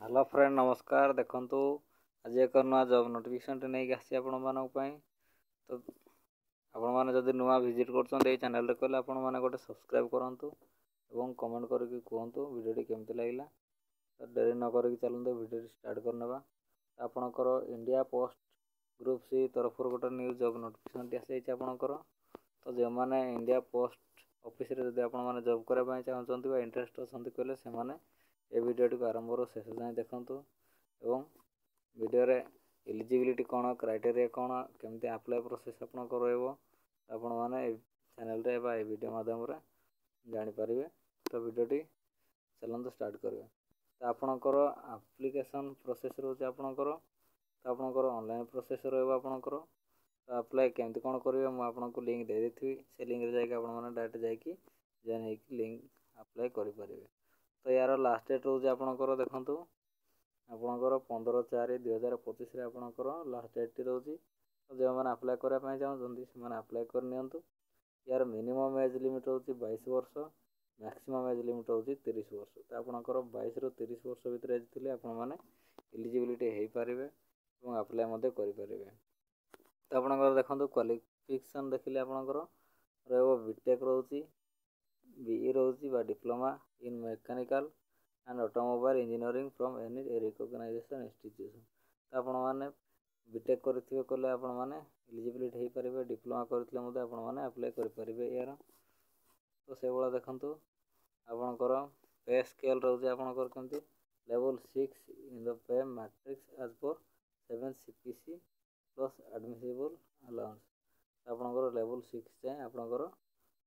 Hello friend नमस्कार। देखंतु आज एक नुआ जॉब नोटिफिकेशन नहीं आसी आपण तो आपण मैंने जब नुआ विजिट कर चैनल कहले आपण मैंने गोटे सब्सक्राइब करूँ और कमेंट करके कहतु वीडियो केमती लगे। तो डेरी न कर चलते वीडियो स्टार्ट करने। आपणकर इंडिया पोस्ट ग्रुप सी तरफ गोटे न्यू जॉब नोटिफिकेशन आसी आपणकर। तो जो मैंने इंडिया पोस्ट ऑफिस रे जब आपण जॉब करने चाहते इंटरेस्ट अच्छा कहले से ए वीडियो आरंभ शेष जाए देखूँ और वीडियो एलिजिबिलिटी कौन क्राइटेरिया कौन केमती अप्लाई प्रोसेस आपण मैंने चैनल रे वीडियो माध्यम जानीपर। तो वीडियो चलते स्टार्ट करेंगे। तो आपणकर एप्लिकेशन प्रोसेस रोचे आपणकर तो आपणकर ऑनलाइन प्रोसेस रहा। तो अप्लाई केमती कौन करेंगे मुझे आपको लिंक दे देती से लिंक रे जाके आपने डायरेक्ट जाकि जॉइन होकर लिंक अप्लाई करेंगे। तो यार लास्ट डेट रोचे आपणकर देखूँ आपणकर 15/4/2025 आपणकर लास्ट डेट रोचे। तो जो मैंने अप्लाई करने चाहते से अप्लाई करनी। यार मिनिमम एज लिमिट रोचे 22 वर्ष, मैक्सिमम एज लिमिट रोचे 30 वर्ष। तो आपणकर 22 ରୁ 30 वर्ष भितर एज थे आपने एलिजिबिलिटी हो पारे और अप्लाई करें। तो आपणकर देखो क्वालिफिकेशन देखिले आपणकर बीटेक रोचे, बीई रोचे diploma in mechanical and automobile engineering from any recognisation institution. तो आपण मैंने बीटेक करते कले आपण मैंने एलिजिबिलिटी हो पारे, डिप्लोमा करते आपण मैंने अप्लाई करेंगे यार। तो से भाया देखूँ आपणकर पे स्केल रोचे आपणकर केमती level 6 in the pay matrix as per 7 CPC plus admissible allowance. आपणकर लेवल 6 जाए आपणकर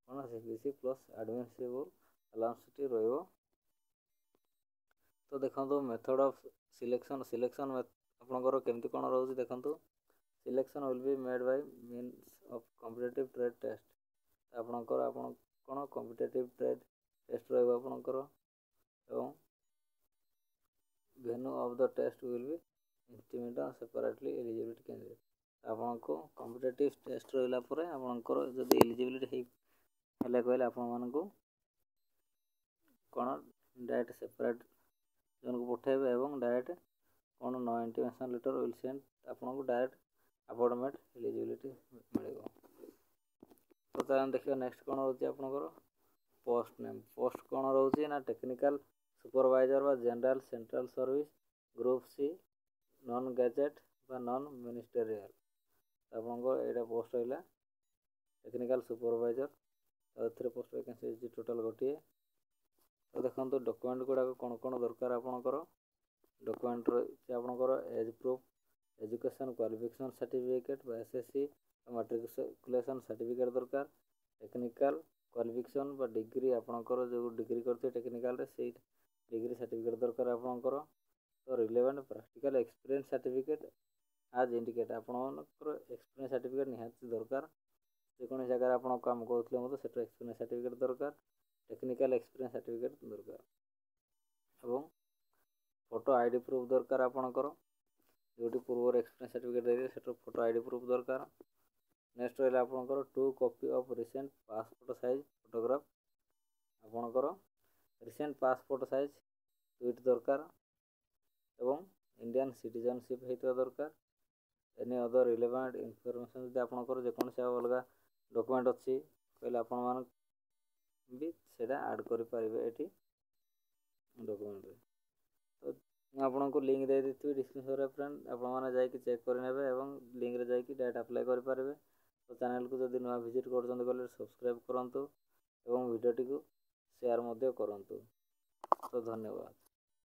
कौन CPC प्लस एडमिसिबल अलाउंस रो। तो देखो मेथड ऑफ सिलेक्शन आपणकर केमती कौन रोचे देखो selection will be made by means of competitive trade test. आपणकर आपण कौन कॉम्पिटिटिव ट्रेड टेस्ट रहा और venue of the test will be intimated separately eligibility candidate. आपको कॉम्पिटिटिव टेस्ट रहा आपणकर जब एलिजिबिलिटी कहले आपण कौन डायरेक्ट सेपरेट जन को पठेबे और डायरेक्ट कौन no intimation letter will send आपको डायरेक्ट अपॉइंटमेंट एलिजिबिलिटी मिले। तो देखिए नेक्स्ट कौन रोचे आपणकर पोस्ट नेम। पोस्ट कौन रोचे ना टेक्निकल सुपरवाइजर व general central service group C non gazette व नॉन मिनिस्टेरियल। आपंकर यहाँ पोस्ट रहा technical supervisor post vacancy total गोटे। तो देखो डॉक्यूमेंट गुड़ाक कौन कौन दरकार आपणकर डॉक्यूमेंट आपणकर age proof, education qualification certificate SSC matriculation certificate दरकार, टेक्निकल क्वालिफिकेशन व डिग्री आपणकर जो डिग्री करते टेक्निकल से डिग्री सर्टिफिकेट दरकार आपणकर। तो रिलेवेंट प्रैक्टिकल एक्सपीरियंस सर्टिफिकेट आज इंडिकेट आपणकर एक्सपीरियंस सर्टिफिकेट निहाती दरकार। जेको जगह आप काम करते एक्सपीरियंस सर्टिफिकेट दरकार, टेक्निकल एक्सपीरियंस सर्टिफिकेट दरकार और फोटो आईडी प्रूफ दरकार आपणकर जो पूर्व एक्सपीरियंस सर्टिफिकेट देते से फोटो आईडी प्रूफ दरकार। नेक्स्ट रहा आपणकर 2 copy of recent passport size photograph आपणकर रिसेंट पासपोर्ट साइज 2 दरकार और इंडियन सिटीजनशिप होता दरकार। एनी अदर रिलेवेंट इनफॉरमेशन जब आपणकर जेकोसी अलग डॉक्यूमेंट अच्छी कहले आपण भी सेटा ऐड करेंगे ये डॉक्यूमेंट रे। तो आपको लिंक दे देती डिस्क्रिप्शन फ्रेंड आपने जाकि चेक करे और लिंक रे जाकि डायरेक्ट अप्लाई करेंगे। तो चैनल को जब नुआ विजिट कर सब्सक्राइब करूँ और वीडियो को शेयर करूँ। तो धन्यवाद।